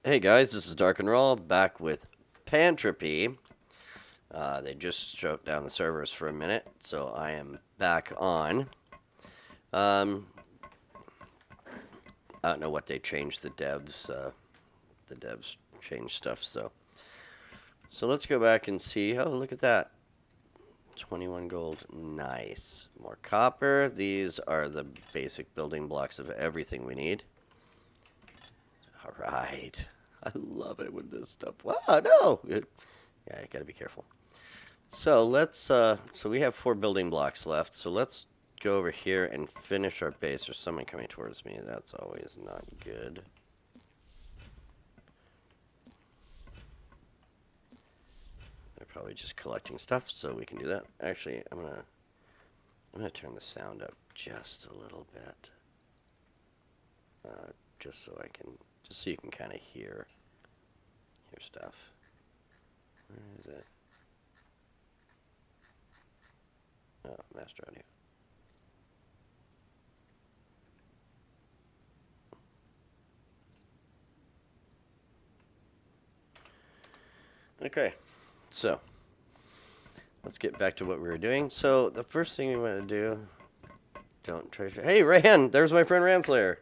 Hey guys, this is Dark and Raw back with Pantropy. They just shut down the servers for a minute, so I am back on. Um, I don't know what they changed. The devs changed stuff. So let's go back and see. Oh, look at that, 21 gold. Nice. More copper. These are the basic building blocks of everything we need. All right. I love it when this stuff. Wow, no. Yeah, you gotta be careful. So we have 4 building blocks left. So let's go over here and finish our base. There's someone coming towards me. That's always not good. They're probably just collecting stuff, so we can do that. Actually, I'm gonna turn the sound up just a little bit, just so you can kind of hear stuff. Where is it? Oh, master audio. Okay, so let's get back to what we were doing. So the first thing we want to do, don't treasure. Hey, Ran, there's my friend Ranslayer.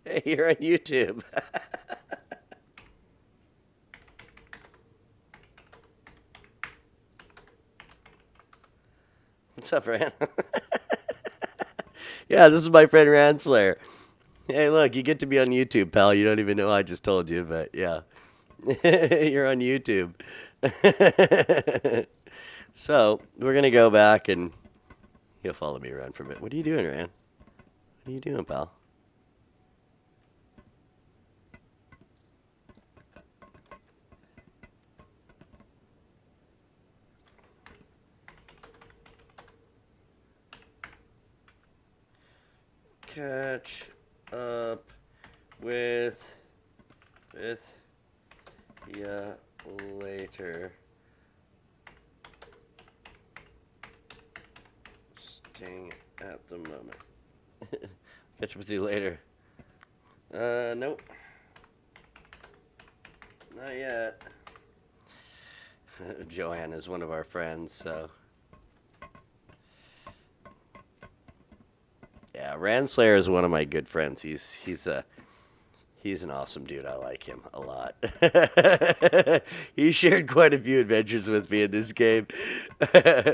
Hey, you're on YouTube. What's up, Ran? Yeah, this is my friend Ranslayer. Hey, look, you get to be on YouTube, pal. You don't even know I just told you, but yeah. You're on YouTube. So, we're going to go back and he'll follow me around for a bit. What are you doing, Ran? What are you doing, pal? Catch up with ya later. Staying at the moment. Catch up with you later. Nope. Not yet. Joanne is one of our friends, so. Yeah, Ranslayer is one of my good friends. He's an awesome dude. I like him a lot. He shared quite a few adventures with me in this game.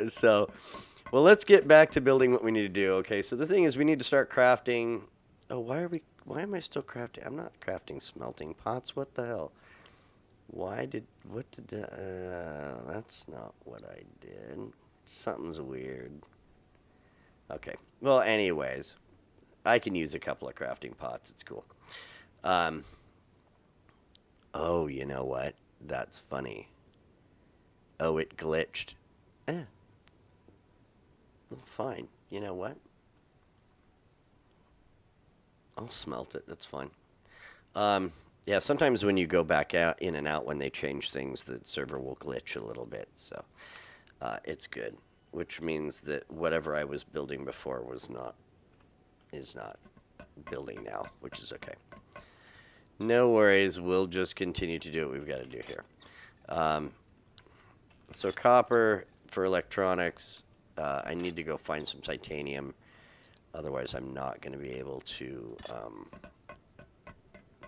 So, well, let's get back to building what we need to do. Okay, so the thing is, we need to start crafting. Oh, why am I still crafting? I'm not crafting smelting pots. What the hell? That's not what I did. Something's weird. Okay. Well, anyways, I can use a couple of crafting pots. It's cool. Um, oh, you know what? That's funny. Oh, it glitched. Eh, well, fine. You know what? I'll smelt it. That's fine. Yeah, sometimes when you go back out in and out when they change things, the server will glitch a little bit. So it's good, which means that whatever I was building before is not building now, which is okay. No worries. We'll just continue to do what we've got to do here. So copper for electronics. I need to go find some titanium. Otherwise, I'm not going to be able to...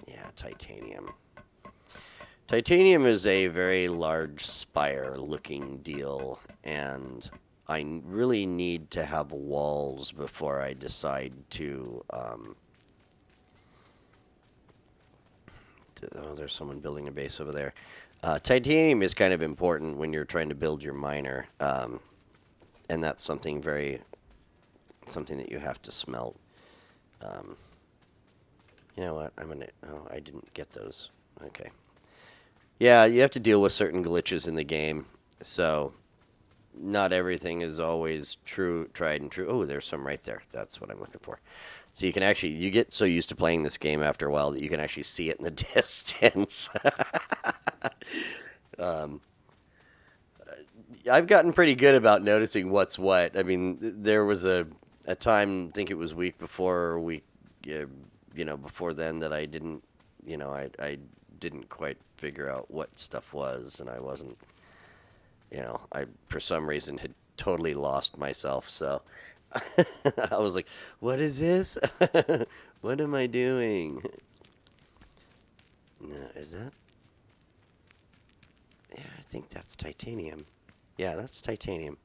yeah, titanium. Titanium is a very large spire-looking deal, and I really need to have walls before I decide to... oh, there's someone building a base over there. Titanium is kind of important when you're trying to build your miner, and that's something that you have to smelt. You know what? Oh, I didn't get those. Okay. Yeah, you have to deal with certain glitches in the game, so not everything is always tried and true. Oh, there's some right there. That's what I'm looking for. So you get so used to playing this game after a while that you can actually see it in the distance. um, I've gotten pretty good about noticing what's what. I mean, there was a time, I think it was week before or week, uh, before then that I didn't, I didn't quite figure out what stuff was, and I wasn't, I for some reason had totally lost myself. So I was like, "What is this? What am I doing?" No, is that? Yeah, I think that's titanium. Yeah, that's titanium.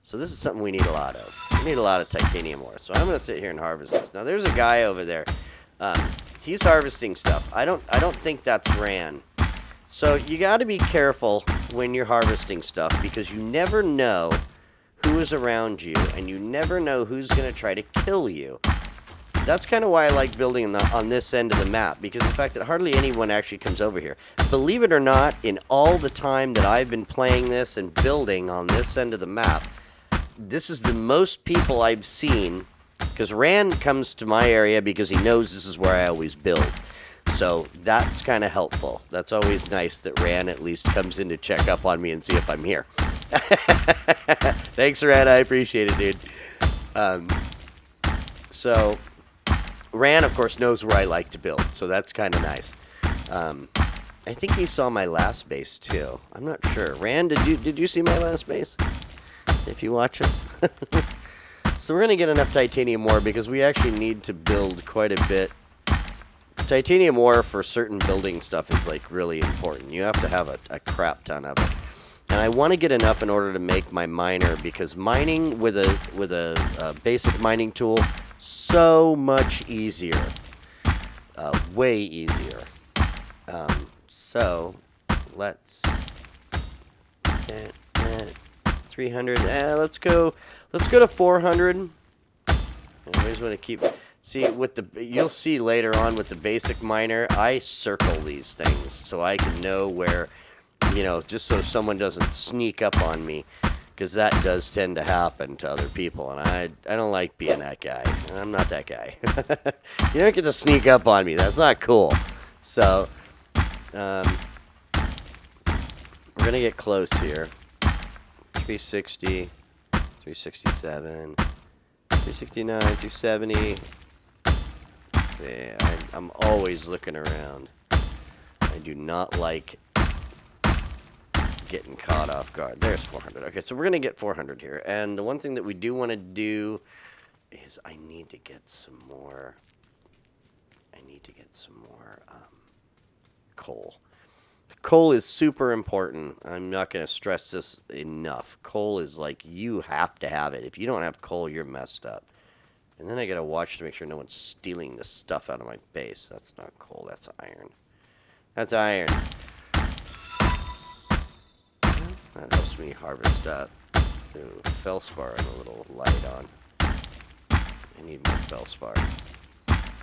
So this is something we need a lot of. We need a lot of titanium ore. So I'm gonna sit here and harvest this. Now there's a guy over there. Um, he's harvesting stuff. I don't think that's Ran. So you got to be careful when you're harvesting stuff because you never know who is around you, and you never know who's gonna try to kill you. That's kind of why I like building on this end of the map, because the fact that hardly anyone actually comes over here. Believe it or not, in all the time that I've been playing this and building on this end of the map, this is the most people I've seen, because Rand comes to my area because he knows this is where I always build. So that's kind of helpful. That's always nice that Rand at least comes in to check up on me and see if I'm here. Thanks, Rand. I appreciate it, dude. Um, so Ran, of course, knows where I like to build, so that's kind of nice. Um, I think he saw my last base too. I'm not sure. Ran, did you see my last base? If you watch us. So we're gonna get enough titanium ore because we actually need to build quite a bit. Titanium ore for certain building stuff is like really important. You have to have a crap ton of it. And I want to get enough in order to make my miner, because mining with a basic mining tool, so much easier, way easier. So let's 300. Let's go to 400. I always want to keep. See, you'll see later on with the basic miner, I circle these things so I can know where, just so someone doesn't sneak up on me, because that does tend to happen to other people, and I don't like being that guy. I'm not that guy. You don't get to sneak up on me. That's not cool. So, we're gonna get close here. 360, 367, 369, 270. See, I'm always looking around. I do not like getting caught off guard. There's 400. Okay, so we're going to get 400 here. And the one thing that we do want to do is I need to get some more coal. Coal is super important. I'm not going to stress this enough. Coal is like, you have to have it. If you don't have coal, you're messed up. And then I gotta watch to make sure no one's stealing the stuff out of my base. That's not coal, that's iron. That's iron. That helps me harvest up. Ooh, felspar I'm a little light on. I need more felspar.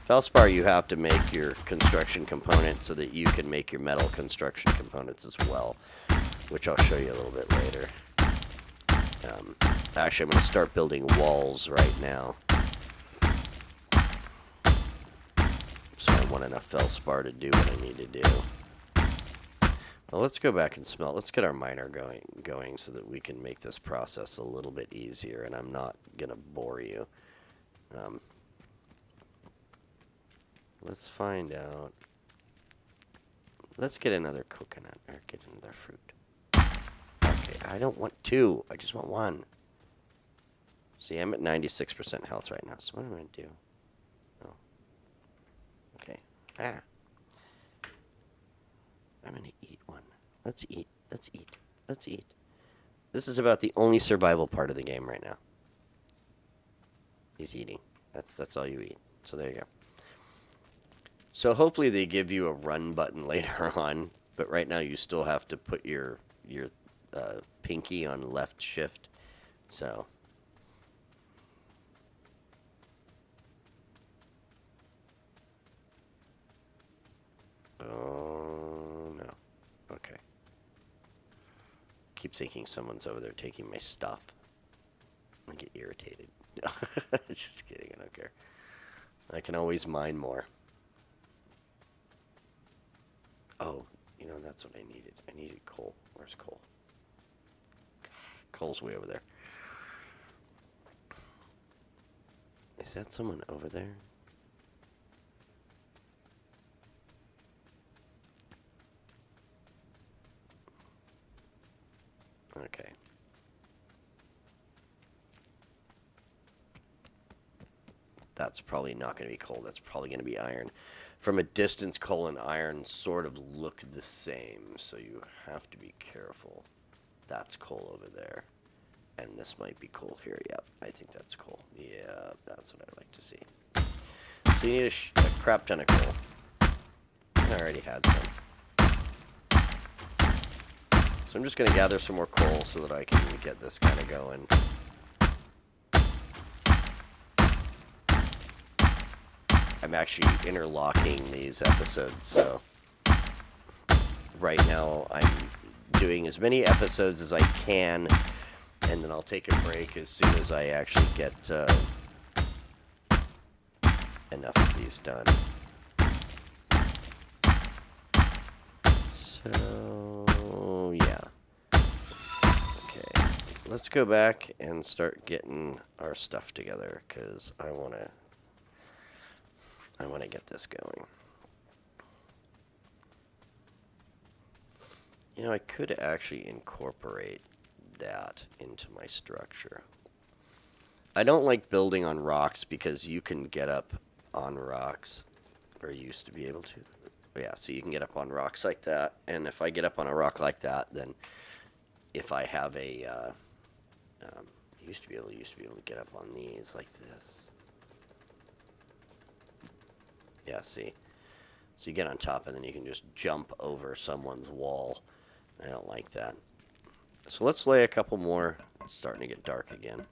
Felspar you have to make your construction components so that you can make your metal construction components as well, which I'll show you a little bit later. Actually, I'm going to start building walls right now. So I want enough felspar to do what I need to do. Well, let's go back and smelt. Let's get our miner going so that we can make this process a little bit easier, and I'm not going to bore you. Let's find out. Let's get another coconut, or get another fruit. Okay, I don't want two. I just want one. See, I'm at 96% health right now, so what am I going to do? Oh. Okay. Ah. I'm going to eat one. Let's eat. Let's eat. Let's eat. This is about the only survival part of the game right now. He's eating. That's all you eat. So there you go. So hopefully they give you a run button later on, but right now you still have to put your pinky on left shift. So oh no. Okay. Keep thinking someone's over there taking my stuff. I get irritated. Just kidding, I don't care. I can always mine more. Oh, that's what I needed. I needed coal. Where's coal? Coal's way over there. Is that someone over there? Okay. That's probably not going to be coal. That's probably going to be iron. From a distance, coal and iron sort of look the same, so you have to be careful. That's coal over there. And this might be coal here. Yep, I think that's coal. Yeah, that's what I like to see. So you need a crap ton of coal. I already had some. So I'm just going to gather some more coal so that I can get this kind of going. I'm actually interlocking these episodes, so right now I'm doing as many episodes as I can, and then I'll take a break as soon as I actually get enough of these done. So, yeah. Okay, let's go back and start getting our stuff together, because I want to get this going. You know, I could actually incorporate that into my structure. I don't like building on rocks because you can get up on rocks, or used to be able to. Yeah, so you can get up on rocks like that, and if I get up on a rock like that, then if I have a, used to be able to get up on these like this. Yeah, see? So you get on top and then you can just jump over someone's wall. I don't like that. So let's lay a couple more. It's starting to get dark again.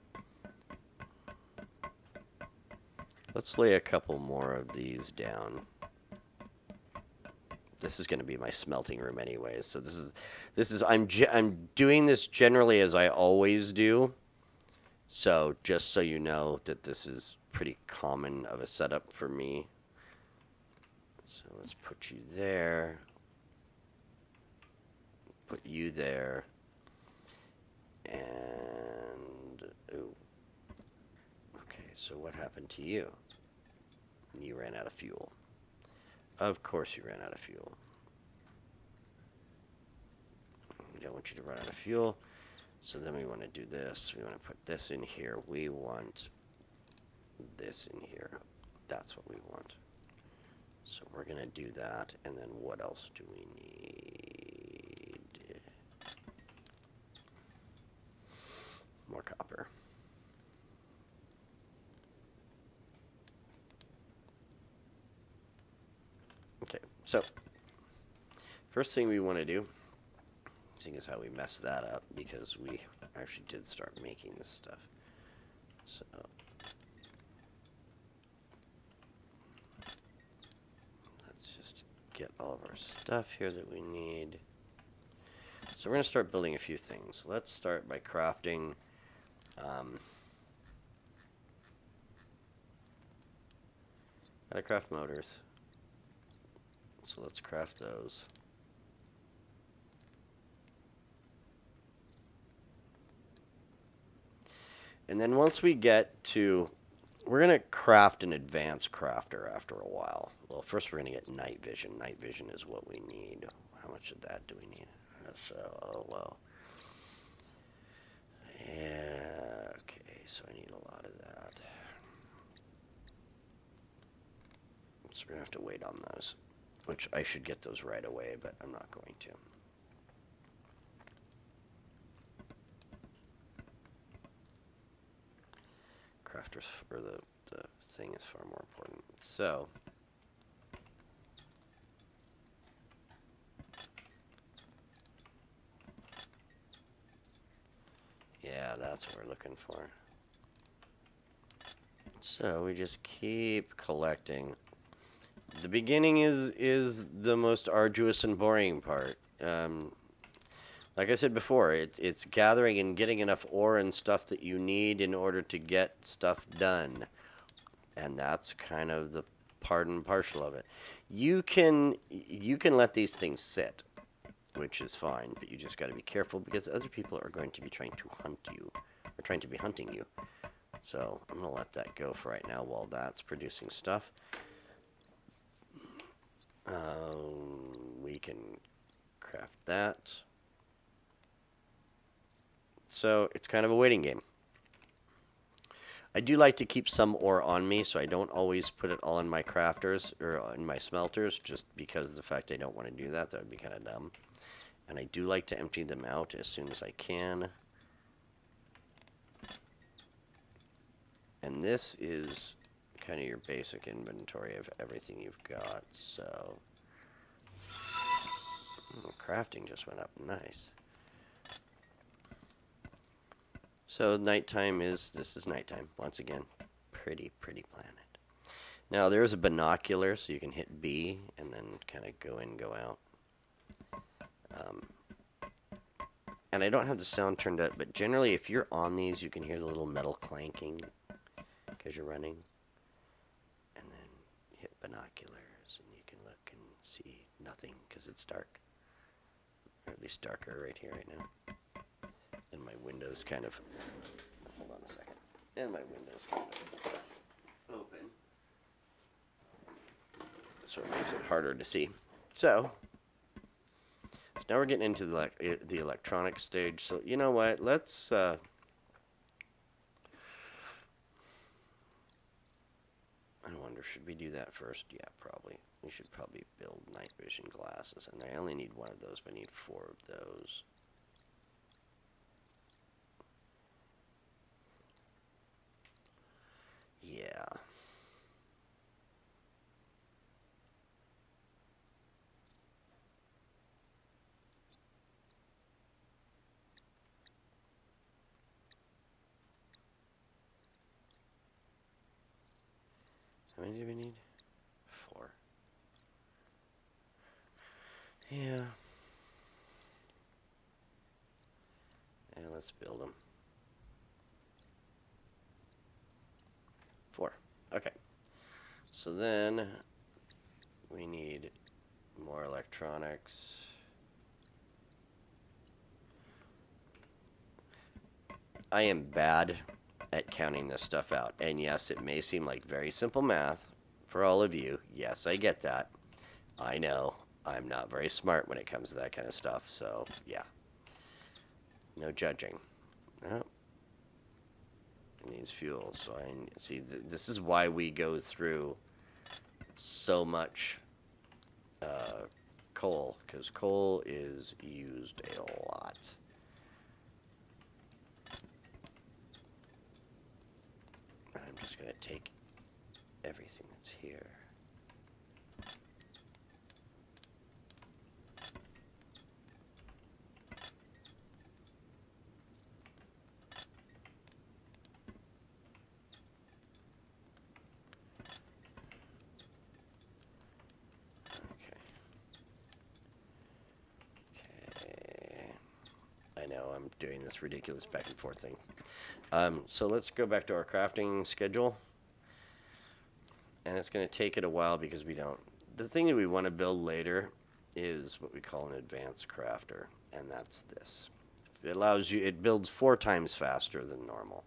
Let's lay a couple more of these down. This is going to be my smelting room anyways. So I'm doing this generally as I always do. So just so you know that this is pretty common of a setup for me. So let's put you there. Put you there. And, ooh. Okay, so what happened to you? You ran out of fuel. Of course you ran out of fuel. We don't want you to run out of fuel. So then we want to do this. We want to put this in here. We want this in here. That's what we want. So we're going to do that. And then what else do we need? More copper. Okay, so first thing we want to do, seeing as how we messed that up, because we actually did start making this stuff. So let's just get all of our stuff here that we need. So we're going to start building a few things. Let's start by crafting gotta craft motors. So let's craft those. And then once we get to, we're going to craft an advanced crafter after a while. Well, first we're going to get night vision. Night vision is what we need. How much of that do we need? So low. Yeah, okay, so I need a lot of that. So we're going to have to wait on those, which I should get those right away, but I'm not going to. Crafters, or the thing is far more important. So, yeah, that's what we're looking for. So we just keep collecting. The beginning is the most arduous and boring part. Like I said before, it's gathering and getting enough ore and stuff that you need in order to get stuff done. And that's kind of the part and parcel of it. You can let these things sit which is fine, but you just got to be careful because other people are going to be trying to hunt you, or trying to be hunting you. So I'm going to let that go for right now while that's producing stuff. We can craft that. So it's kind of a waiting game. I do like to keep some ore on me, so I don't always put it all in my crafters or in my smelters, just because of the fact I don't want to do that. That would be kind of dumb. And I do like to empty them out as soon as I can. And this is kind of your basic inventory of everything you've got, so... crafting just went up. Nice. So nighttime this is nighttime. Once again, pretty planet. Now there's a binocular, so you can hit B and then kind of go in, go out. And I don't have the sound turned up, but generally if you're on these, you can hear the little metal clanking because you're running. And then hit binoculars, and you can look and see nothing because it's dark. Or at least darker right here, right now. And my window's kind of... Hold on a second. And my window's kind of open. So it makes it harder to see. So now we're getting into the electronic stage. So you know what? Let's... I wonder, should we do that first? Yeah, probably. We should probably build night vision glasses. And I only need one of those, but I need 4 of those. Yeah. How many do we need? 4. Yeah. And let's build them. 4. Okay. So then we need more electronics. I am bad at counting this stuff out. And yes, it may seem like very simple math for all of you. Yes, I get that. I know. I'm not very smart when it comes to that kind of stuff. So, yeah. No judging. Oh. It needs fuel. So I see. This is why we go through so much coal, because coal is used a lot. I'm just going to take everything that's here. I know, I'm doing this ridiculous back and forth thing. So let's go back to our crafting schedule. And it's going to take it a while because we don't... The thing that we want to build later is what we call an advanced crafter. And that's this. It allows you... It builds 4 times faster than normal.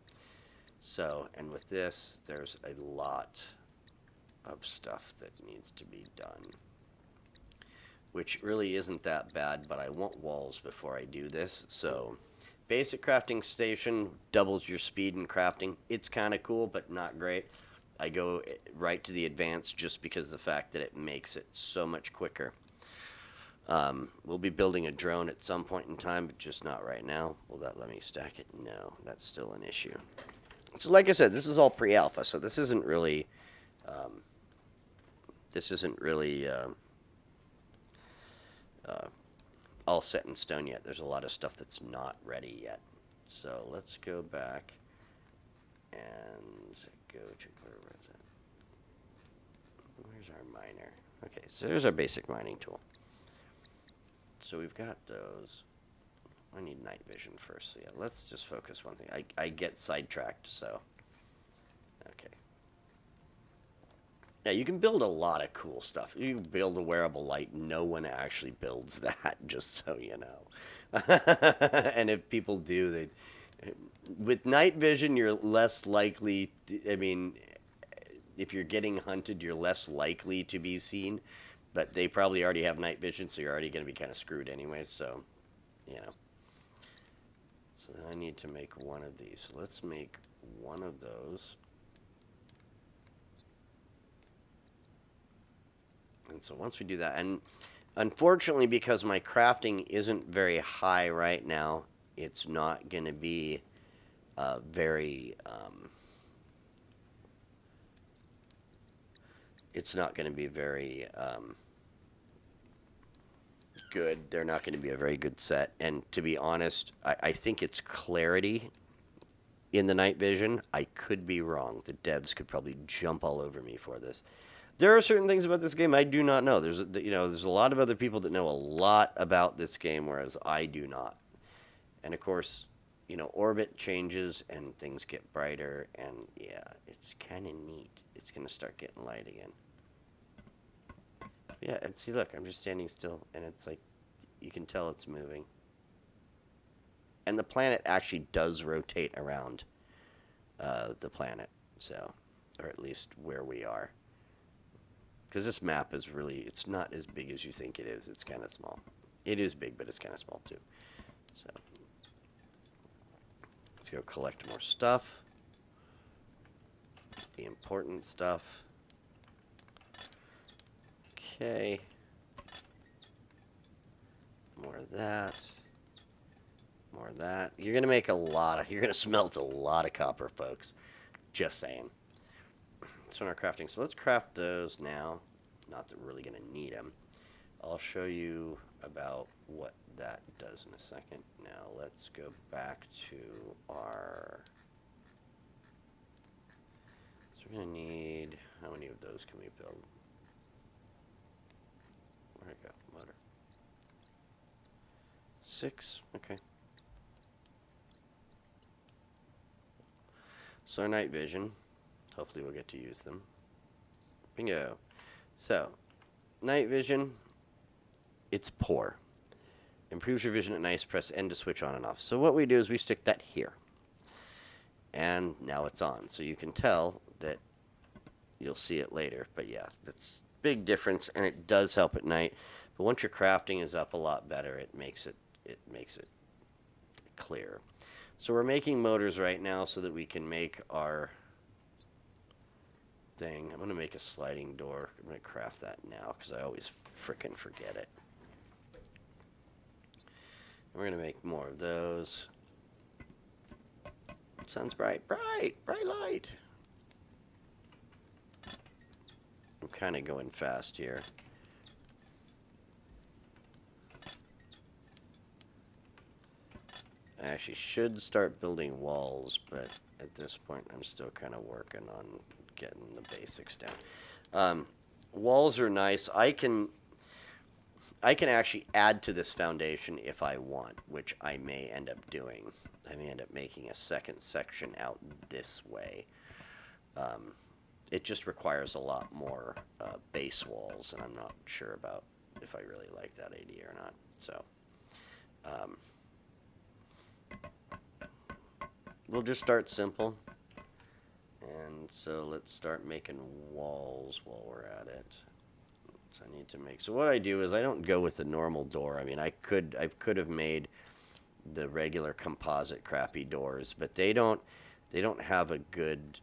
So, and with this, there's a lot of stuff that needs to be done. Which really isn't that bad, but I want walls before I do this. So, basic crafting station doubles your speed in crafting. It's kind of cool, but not great. I go right to the advanced just because of the fact that it makes it so much quicker. We'll be building a drone at some point in time, but just not right now. Will that let me stack it? No, that's still an issue. So, like I said, this is all pre-alpha, so this isn't really... all set in stone yet. There's a lot of stuff that's not ready yet. So let's go back and go to, where's our miner? Okay, so there's our basic mining tool. So we've got those. I need night vision first. So yeah, let's just focus one thing. I get sidetracked, so. Okay. Yeah, you can build a lot of cool stuff. You can build a wearable light. No one actually builds that, just so you know. And if people do, they with night vision, you're less likely. I mean, if you're getting hunted, you're less likely to be seen. But they probably already have night vision, so you're already going to be kind of screwed anyways. So, you know. So then I need to make one of these. So let's make one of those. And so once we do that, and unfortunately, because my crafting isn't very high right now, it's not going to be very. It's not going to be very good. They're not going to be a very good set. And to be honest, I think it's clarity in the night vision. I could be wrong. The devs could probably jump all over me for this. There are certain things about this game I do not know. There's a lot of other people that know a lot about this game, whereas I do not. And of course, orbit changes and things get brighter, and yeah, it's kind of neat. It's gonna start getting light again. Yeah, and see, look, I'm just standing still, and it's like you can tell it's moving. And the planet actually does rotate around the planet, so, or at least where we are. Because this map is really, it's not as big as you think it is. It's kind of small. It is big, but it's kind of small too. So, let's go collect more stuff. The important stuff. Okay. More of that. More of that. You're going to make a lot of, you're going to smelt a lot of copper, folks. Just saying. So in our crafting, so let's craft those now. Not that we're really going to need them. I'll show you about what that does in a second. Now let's go back to our... So we're going to need... How many of those can we build? Where'd it go? Motor. 6? Okay. So our night vision. Hopefully we'll get to use them. Bingo. So, night vision, it's poor. Improves your vision at night, press N to switch on and off. So what we do is we stick that here. And now it's on. So you can tell that you'll see it later. But yeah, that's big difference, and it does help at night. But once your crafting is up a lot better, it makes it clear. So we're making motors right now so that we can make our thing. I'm going to make a sliding door. I'm going to craft that now because I always frickin' forget it. And we're going to make more of those. Sun's bright. Bright light. I'm kind of going fast here. I actually should start building walls, but at this point I'm still kind of working on getting the basics down. Walls are nice. I can actually add to this foundation if I want, which I may end up doing. I may end up making a second section out this way. It just requires a lot more base walls, and I'm not sure about if I really like that idea or not. So we'll just start simple. And so let's start making walls while we're at it. So I need to make, so what I do is I don't go with the normal door. I mean, I could have made the regular composite crappy doors, but they don't have a good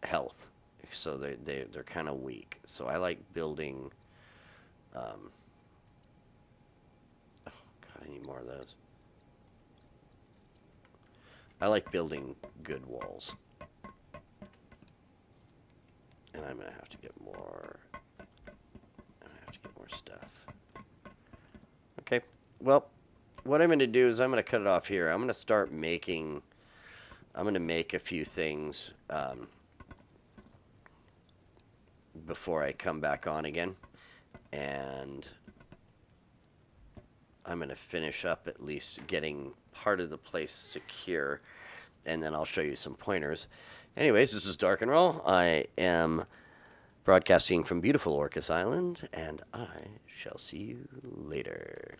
health. So they're kind of weak. So I like building, oh God, I need more of those. I like building good walls. And I'm going to have to get more. I'm going to have to get more stuff. Okay. Well, what I'm going to do is I'm going to cut it off here. I'm going to start making... I'm going to make a few things before I come back on again. And I'm going to finish up at least getting part of the place secure. and then I'll show you some pointers. Anyways, this is Dark and Roll. I am broadcasting from beautiful Orcas Island, and I shall see you later.